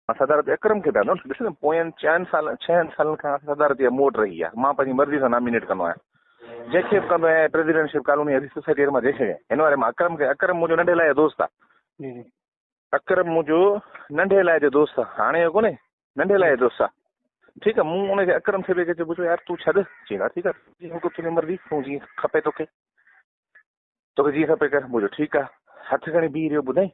सदारत अकरम खे पिया ॾिस न पोयनि 6 सालनि खां सदारत इहा मोट रही आहे। मां पंहिंजी मर्ज़ी सां नॉमिनेट कंदो आहियां जंहिंखे बि कंदो आहियां प्रेसिडेंटशिप कॉलोनी हरी सोसाइटी मां जंहिंखे हिन वारे मां अकरम मुंहिंजो नंढे लाइ दोस्त आहे। अकरम मुंहिंजो नंढे लाइ जो दोस्त आहे, हाणे जो कोन्हे, नंढे लाइ दोस्त आहे। ठीकु आहे, मूं हुनखे अकरम खे बि पुछो यार तूं छॾ, चई हा ठीकु आहे जीअं तुंहिंजी मर्ज़ी, तूं जीअं खपे तोखे जीअं खपे कर। मुंहिंजो ठीकु आहे, हथु खणी बीह रहियो ॿुधाई।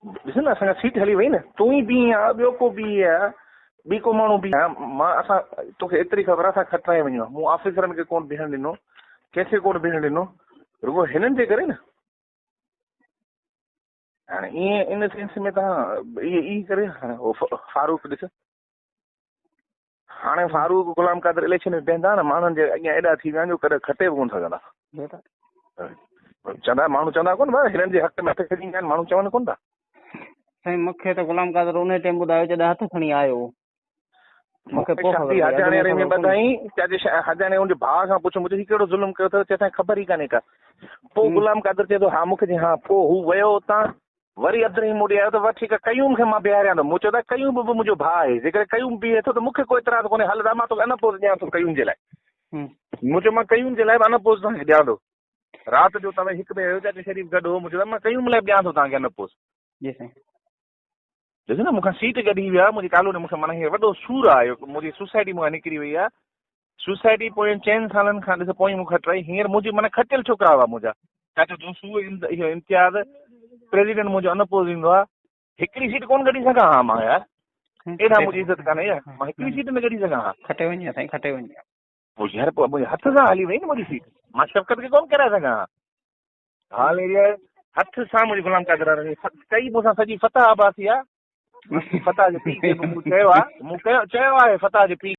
ॾिस न असांजा सीट हली वई न, तूं ई बीह आहे, ॿियो को बीह आहे, ॿी को माण्हू बीह आहे। मां असां तोखे एतिरी ख़बर आहे, असां खटाए वञूं आहे। मूं ऑफिसरनि खे कोन बीहण ॾिनो, कंहिंखे कोन बीहण ॾिनो, रुगो हिननि जे करे न। हाणे ईअं इन सेंस में तव्हां ई करे फारूक ॾिस, हाणे फारूक गुलाम कादर इलेक्शन में बीहंदा न, माण्हुनि जे अॻियां एॾा थी विया जो कॾहिं खटे बि कोन सघंदा। चवंदा माण्हू चवंदा कोन भाई हिननि जे हक़ में हथ खणी ईंदा आहिनि, माण्हू चवनि कोन था। साईं मूंखे त गुलाम कादर उन टाइम ॿुधायो जॾहिं हथु खणी आयो, मूंखे हजाणे में ॿधाई हजाणे हुनजे भाउ खां पुछो मुंहिंजो कहिड़ो ज़ुल्म कयो अथव, चए ख़बर ई कान्हे का। पोइ गुलाम कादर चए थो हा मूंखे हा, पोइ हू वियो उतां वरी अदरी मोड़ी आयो त ठीकु आहे कयूं खे मां बीहारियां थो। मूं चयो त कयूं बि मुंहिंजो भाउ आहे, जेकर कयूं बीहे थो त मूंखे कोई इतराज़ कोन्हे, हल मां तोखे अनपोज़ ॾियां थो कयूं जे लाइ। मूं चयो मां कयूं जे लाइ अनपोज़ तव्हांखे ॾियां थो। राति जो तव्हां हिकु ॿिए जो शरीफ़ गॾु हो, मुंहिंजो मां कयूं लाइ ॾियां थो तव्हांखे अनपोज़। ॾिस न मूंखां सीट कढी विया, मुंहिंजी कॉलोनी मूंखे माना हीअ वॾो सूर आहे, मुंहिंजी सोसाइटी मूंखां निकिरी वई आहे। सोसाइटी पोइ 4 सालनि खां ॾिस पोइ मूंखां टई हींअर मुंहिंजी माना खटियल छोकिरा हुआ मुंहिंजा, चाचा दोस्त इहो इम्तियाज़ प्रेसिडेंट मुंहिंजो अनपोज़ ईंदो आहे। हिकिड़ी सीट कोन कढी सघां हा मां यार, एॾा मुंहिंजी इज़त कान्हे यार, मां हिकिड़ी सीट में कढी सघां हा। खटे वञे साईं, खटे वञे पोइ यार पोइ मुंहिंजे हथ सां हली वई न मुंहिंजी सीट, मां शफ़क़त खे कोन कराए सघां। हाल एरिया हथ सां मुंहिंजी गुलाम कादर कई मूंसां सॼी फतह आबासी आहे। फतह जे पीउ खे मूं चयो आहे, मूं चयो आहे फतह जे पीउ